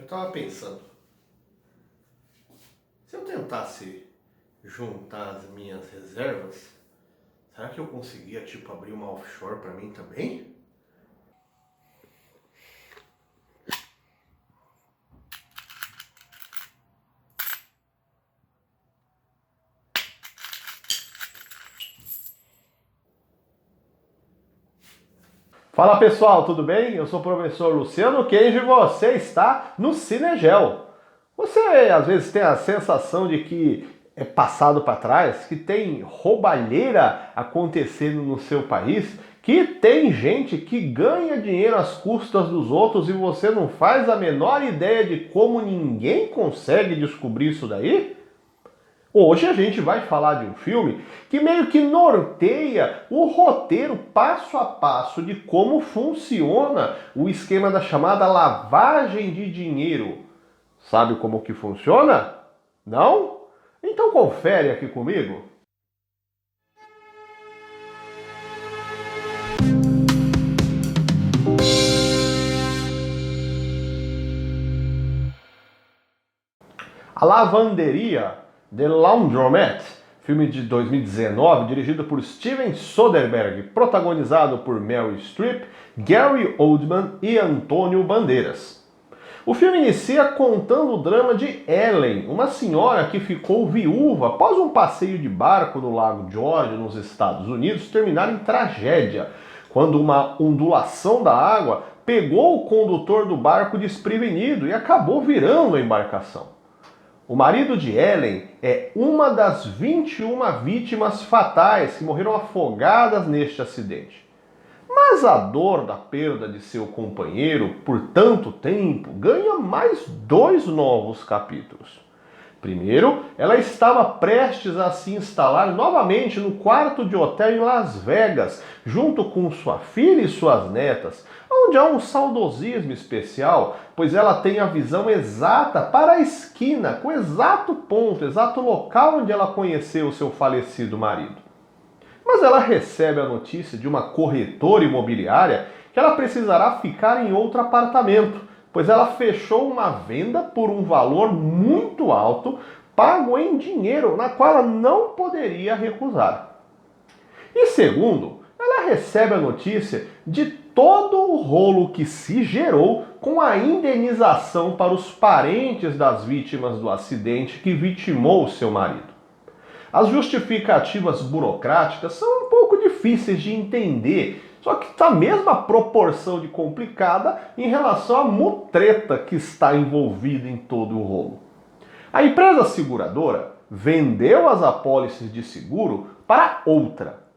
tava pensando, se eu tentasse juntar as minhas reservas, será que eu conseguia, tipo, abrir uma offshore pra mim também? Fala pessoal, tudo bem? Eu sou o professor Luciano Kenji e você está no Cinegel. Você às vezes tem a sensação de que é passado para trás, que tem roubalheira acontecendo no seu país, que tem gente que ganha dinheiro às custas dos outros e você não faz a menor ideia de como ninguém consegue descobrir isso daí? Hoje a gente vai falar de um filme que meio que norteia o roteiro passo a passo de como funciona o esquema da chamada lavagem de dinheiro. Sabe como que funciona? Não? Então confere aqui comigo. A Lavanderia, The Laundromat, filme de 2019, dirigido por Steven Soderbergh, protagonizado por Meryl Streep, Gary Oldman e Antônio Bandeiras. O filme inicia contando o drama de Ellen, uma senhora que ficou viúva após um passeio de barco no Lago George, nos Estados Unidos, terminar em tragédia, quando uma ondulação da água pegou o condutor do barco desprevenido e acabou virando a embarcação. O marido de Ellen é uma das 21 vítimas fatais que morreram afogadas neste acidente. Mas a dor da perda de seu companheiro por tanto tempo ganha mais 2 novos capítulos. Primeiro, ela estava prestes a se instalar novamente no quarto de hotel em Las Vegas, junto com sua filha e suas netas, onde há um saudosismo especial, pois ela tem a visão exata para a esquina, com o exato ponto, exato local onde ela conheceu o seu falecido marido. Mas ela recebe a notícia de uma corretora imobiliária que ela precisará ficar em outro apartamento, pois ela fechou uma venda por um valor muito alto, pago em dinheiro, na qual ela não poderia recusar. E segundo, ela recebe a notícia de todo o rolo que se gerou com a indenização para os parentes das vítimas do acidente que vitimou seu marido. As justificativas burocráticas são um pouco difíceis de entender, só que está a mesma proporção de complicada em relação à mutreta que está envolvida em todo o rolo. A empresa seguradora vendeu as apólices de seguro para outra.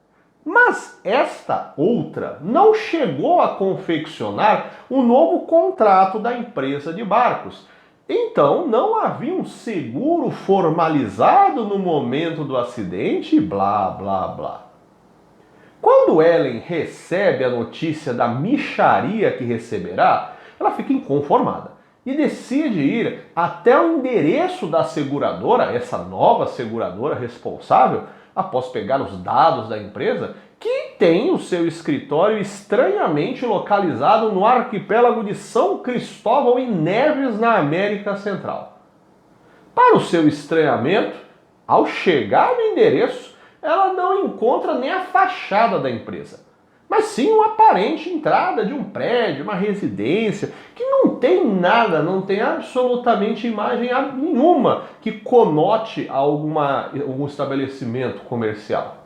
Mas esta outra não chegou a confeccionar o novo contrato da empresa de barcos. Então não havia um seguro formalizado no momento do acidente e blá blá blá. Quando Ellen recebe a notícia da mixaria que receberá, ela fica inconformada e decide ir até o endereço da seguradora, essa nova seguradora responsável, após pegar os dados da empresa, que tem o seu escritório estranhamente localizado no arquipélago de São Cristóvão e Neves, na América Central. Para o seu estranhamento, ao chegar no endereço, ela não encontra nem a fachada da empresa, mas sim uma aparente entrada de um prédio, uma residência, que não tem nada, não tem absolutamente imagem nenhuma que conote algum estabelecimento comercial.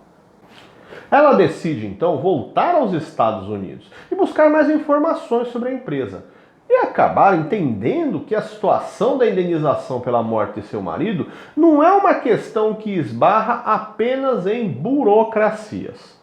Ela decide então voltar aos Estados Unidos e buscar mais informações sobre a empresa e acabar entendendo que a situação da indenização pela morte de seu marido não é uma questão que esbarra apenas em burocracias.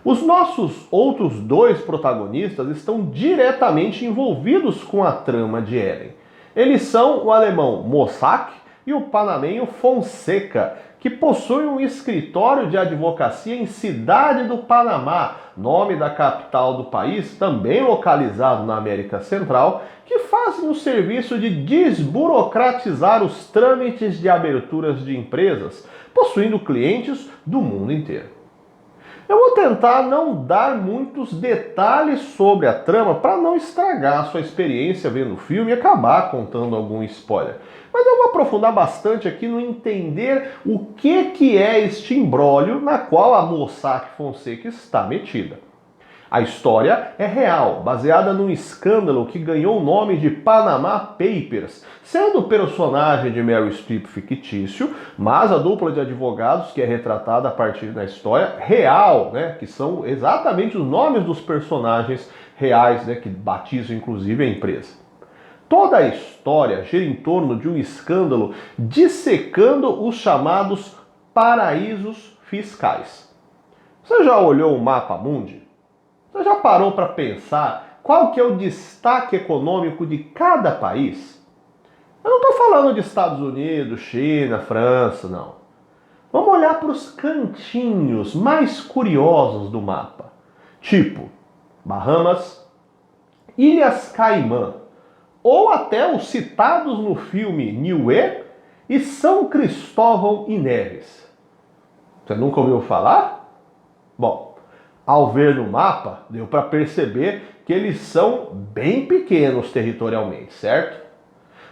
Os nossos outros 2 protagonistas estão diretamente envolvidos com a trama de Ellen. Eles são o alemão Mossack e o panamenho Fonseca, que possuem um escritório de advocacia em Cidade do Panamá, nome da capital do país, também localizado na América Central, que fazem o serviço de desburocratizar os trâmites de aberturas de empresas, possuindo clientes do mundo inteiro. Eu vou tentar não dar muitos detalhes sobre a trama para não estragar a sua experiência vendo o filme e acabar contando algum spoiler. Mas eu vou aprofundar bastante aqui no entender o que é este imbróglio na qual a Mossack Fonseca está metida. A história é real, baseada num escândalo que ganhou o nome de Panama Papers, sendo o personagem de Meryl Streep fictício, mas a dupla de advogados que é retratada a partir da história real, né, que são exatamente os nomes dos personagens reais, né, que batizam inclusive a empresa. Toda a história gira em torno de um escândalo dissecando os chamados paraísos fiscais. Você já olhou o mapa mundi? Você já parou para pensar qual que é o destaque econômico de cada país? Eu não estou falando de Estados Unidos, China, França, não. Vamos olhar para os cantinhos mais curiosos do mapa. Tipo, Bahamas, Ilhas Caimã, ou até os citados no filme Niue e São Cristóvão e Neves. Você nunca ouviu falar? Bom, ao ver no mapa, deu para perceber que eles são bem pequenos territorialmente, certo?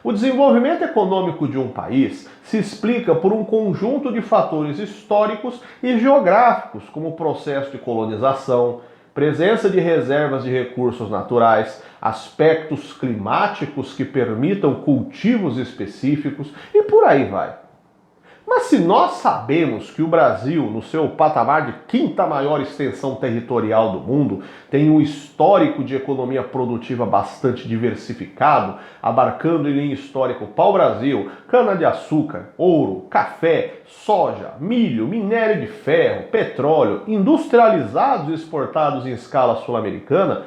O desenvolvimento econômico de um país se explica por um conjunto de fatores históricos e geográficos, como o processo de colonização, presença de reservas de recursos naturais, aspectos climáticos que permitam cultivos específicos e por aí vai. Mas se nós sabemos que o Brasil, no seu patamar de quinta maior extensão territorial do mundo, tem um histórico de economia produtiva bastante diversificado, abarcando em linha histórica o pau-brasil, cana-de-açúcar, ouro, café, soja, milho, minério de ferro, petróleo, industrializados e exportados em escala sul-americana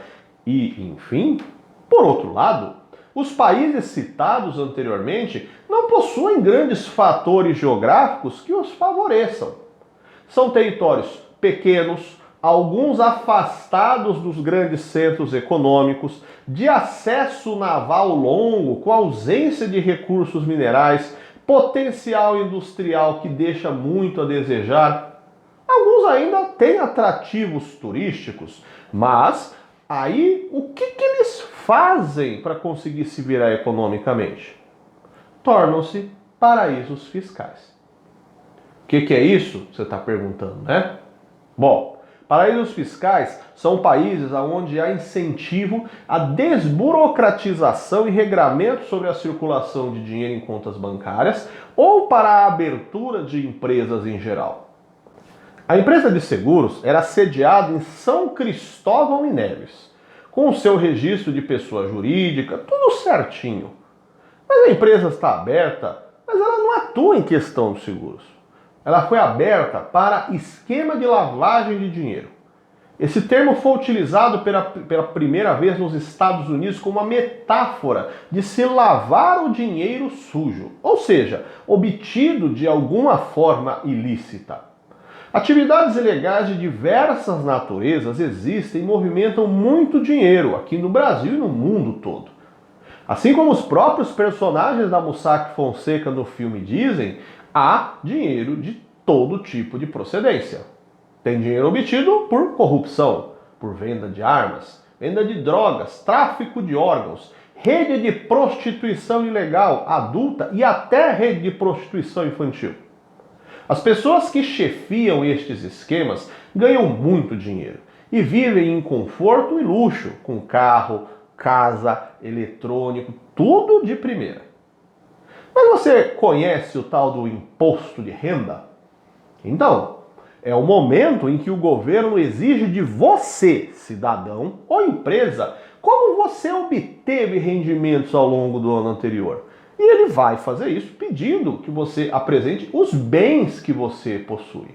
e, enfim, por outro lado, os países citados anteriormente não possuem grandes fatores geográficos que os favoreçam. São territórios pequenos, alguns afastados dos grandes centros econômicos, de acesso naval longo, com ausência de recursos minerais, potencial industrial que deixa muito a desejar. Alguns ainda têm atrativos turísticos, mas aí o que eles fazem para conseguir se virar economicamente? Tornam-se paraísos fiscais. O que é isso? Você está perguntando, né? Bom, paraísos fiscais são países onde há incentivo à desburocratização e regramento sobre a circulação de dinheiro em contas bancárias ou para a abertura de empresas em geral. A empresa de seguros era sediada em São Cristóvão e Neves, com o seu registro de pessoa jurídica, tudo certinho. Mas a empresa está aberta, mas ela não atua em questão dos seguros. Ela foi aberta para esquema de lavagem de dinheiro. Esse termo foi utilizado pela primeira vez nos Estados Unidos como uma metáfora de se lavar o dinheiro sujo, ou seja, obtido de alguma forma ilícita. Atividades ilegais de diversas naturezas existem e movimentam muito dinheiro aqui no Brasil e no mundo todo. Assim como os próprios personagens da Mossack Fonseca no filme dizem, há dinheiro de todo tipo de procedência. Tem dinheiro obtido por corrupção, por venda de armas, venda de drogas, tráfico de órgãos, rede de prostituição ilegal, adulta e até rede de prostituição infantil. As pessoas que chefiam estes esquemas ganham muito dinheiro e vivem em conforto e luxo, com carro, casa, eletrônico, tudo de primeira. Mas você conhece o tal do imposto de renda? Então, é o momento em que o governo exige de você, cidadão ou empresa, como você obteve rendimentos ao longo do ano anterior. E ele vai fazer isso pedindo que você apresente os bens que você possui.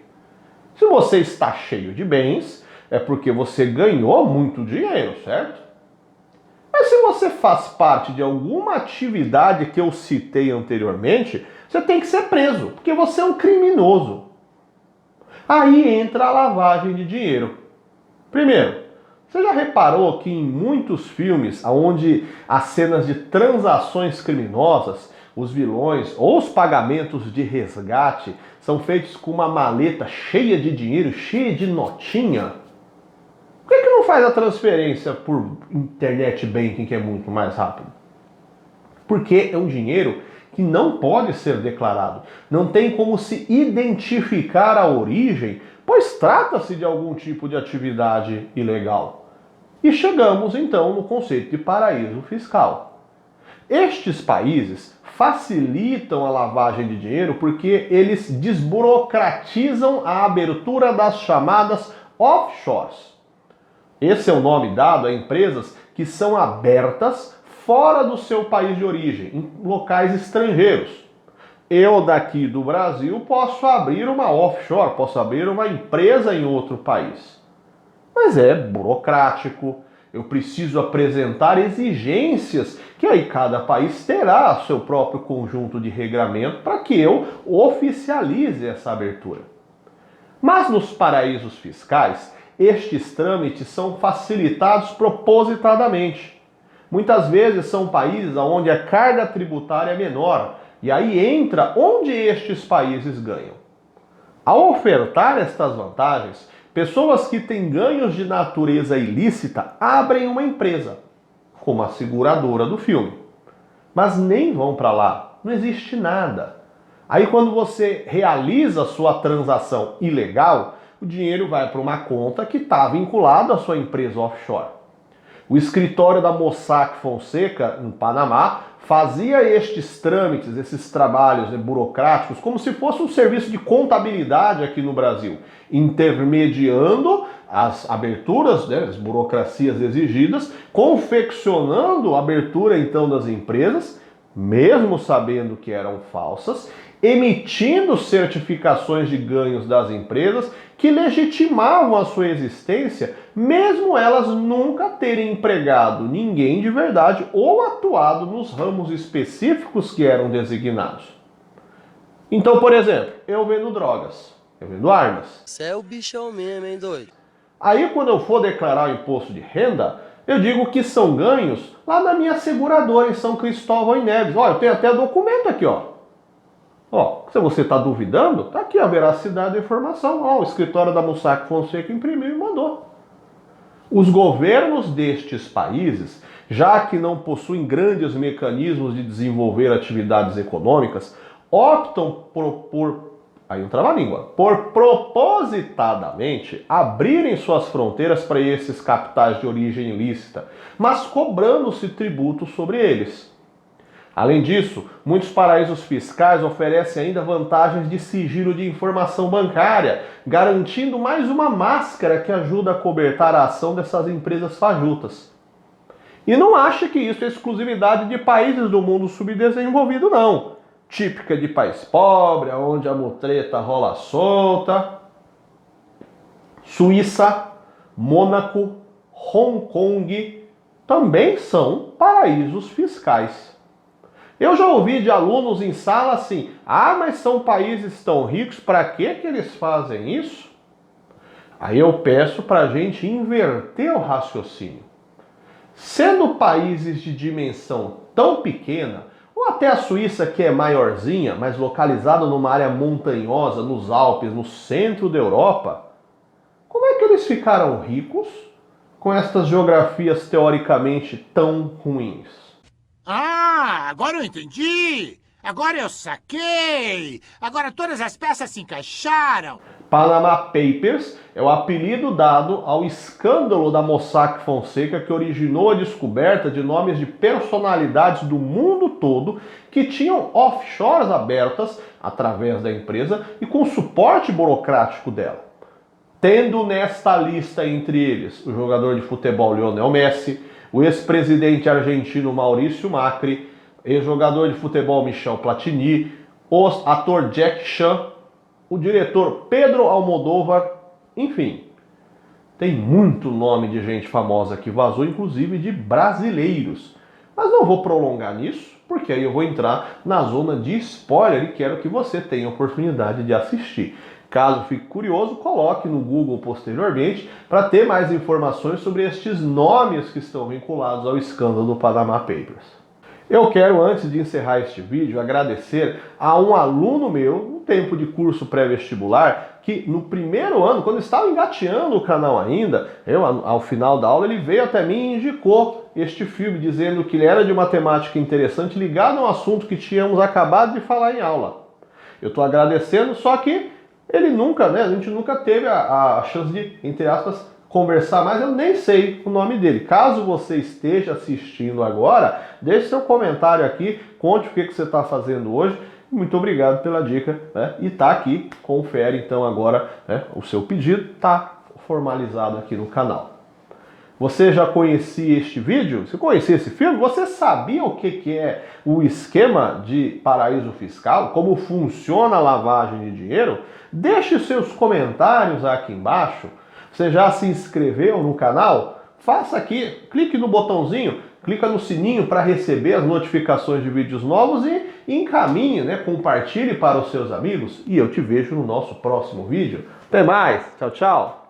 Se você está cheio de bens, é porque você ganhou muito dinheiro, certo? Mas se você faz parte de alguma atividade que eu citei anteriormente, você tem que ser preso, porque você é um criminoso. Aí entra a lavagem de dinheiro. Primeiro, você já reparou que em muitos filmes onde as cenas de transações criminosas os vilões ou os pagamentos de resgate são feitos com uma maleta cheia de dinheiro, cheia de notinha, por que não faz a transferência por internet banking, que é muito mais rápido? Porque é um dinheiro que não pode ser declarado. Não tem como se identificar a origem, pois trata-se de algum tipo de atividade ilegal. E chegamos então no conceito de paraíso fiscal. Estes países facilitam a lavagem de dinheiro porque eles desburocratizam a abertura das chamadas offshores. Esse é o nome dado a empresas que são abertas fora do seu país de origem, em locais estrangeiros. Eu daqui do Brasil posso abrir uma offshore, posso abrir uma empresa em outro país. Mas é burocrático, eu preciso apresentar exigências que aí cada país terá seu próprio conjunto de regramento para que eu oficialize essa abertura. Mas nos paraísos fiscais, estes trâmites são facilitados propositadamente. Muitas vezes são países onde a carga tributária é menor, e aí entra onde estes países ganham. Ao ofertar estas vantagens, pessoas que têm ganhos de natureza ilícita abrem uma empresa, como a seguradora do filme. Mas nem vão para lá, não existe nada. Aí quando você realiza a sua transação ilegal, o dinheiro vai para uma conta que está vinculada à sua empresa offshore. O escritório da Mossack Fonseca, no Panamá, fazia estes trâmites, esses trabalhos burocráticos, como se fosse um serviço de contabilidade aqui no Brasil, intermediando as aberturas, as burocracias exigidas, confeccionando a abertura então das empresas, mesmo sabendo que eram falsas, emitindo certificações de ganhos das empresas que legitimavam a sua existência, mesmo elas nunca terem empregado ninguém de verdade ou atuado nos ramos específicos que eram designados. Então, por exemplo, eu vendo drogas, eu vendo armas. Você é o bichão mesmo, hein, doido? Aí, quando eu for declarar o imposto de renda, eu digo que são ganhos lá na minha seguradora em São Cristóvão e Neves. Olha, eu tenho até documento aqui, ó. Ó, se você está duvidando, tá aqui a veracidade da informação. Ó, o escritório da Mossack Fonseca imprimiu e mandou. Os governos destes países, já que não possuem grandes mecanismos de desenvolver atividades econômicas, optam por propositadamente abrirem suas fronteiras para esses capitais de origem ilícita, mas cobrando-se tributos sobre eles. Além disso, muitos paraísos fiscais oferecem ainda vantagens de sigilo de informação bancária, garantindo mais uma máscara que ajuda a cobertar a ação dessas empresas fajutas. E não ache que isso é exclusividade de países do mundo subdesenvolvido, não. Típica de país pobre, onde a mutreta rola solta. Suíça, Mônaco, Hong Kong também são paraísos fiscais. Eu já ouvi de alunos em sala assim, mas são países tão ricos, para que eles fazem isso? Aí eu peço para a gente inverter o raciocínio. Sendo países de dimensão tão pequena, ou até a Suíça que é maiorzinha, mas localizada numa área montanhosa, nos Alpes, no centro da Europa, como é que eles ficaram ricos com estas geografias teoricamente tão ruins? Agora eu entendi! Agora eu saquei! Agora todas as peças se encaixaram! Panama Papers é o apelido dado ao escândalo da Mossack Fonseca que originou a descoberta de nomes de personalidades do mundo todo que tinham offshores abertas através da empresa e com suporte burocrático dela. Tendo nesta lista entre eles o jogador de futebol Lionel Messi, o ex-presidente argentino Maurício Macri, ex-jogador de futebol Michel Platini, o ator Jack Chan, o diretor Pedro Almodóvar, enfim. Tem muito nome de gente famosa que vazou, inclusive de brasileiros. Mas não vou prolongar nisso, porque aí eu vou entrar na zona de spoiler e quero que você tenha a oportunidade de assistir. Caso fique curioso, coloque no Google posteriormente para ter mais informações sobre estes nomes que estão vinculados ao escândalo do Panama Papers. Eu quero, antes de encerrar este vídeo, agradecer a um aluno meu, no tempo de curso pré-vestibular, que no primeiro ano, quando estava engateando o canal ainda, ao final da aula, ele veio até mim e indicou este filme, dizendo que ele era de uma temática interessante, ligado a um assunto que tínhamos acabado de falar em aula. Eu estou agradecendo, só que ele nunca, né, a gente nunca teve a chance de, entre aspas, conversar mais, eu nem sei o nome dele. Caso você esteja assistindo agora, deixe seu comentário aqui, conte o que você está fazendo hoje. Muito obrigado pela dica, né? E tá aqui, confere então agora, né, o seu pedido, tá formalizado aqui no canal. Você já conhecia este vídeo? Você conhecia esse filme? Você sabia o que é o esquema de paraíso fiscal? Como funciona a lavagem de dinheiro? Deixe seus comentários aqui embaixo. Você já se inscreveu no canal? Faça aqui, clique no botãozinho, clica no sininho para receber as notificações de vídeos novos e encaminhe, né, compartilhe para os seus amigos. E eu te vejo no nosso próximo vídeo. Até mais, tchau, tchau!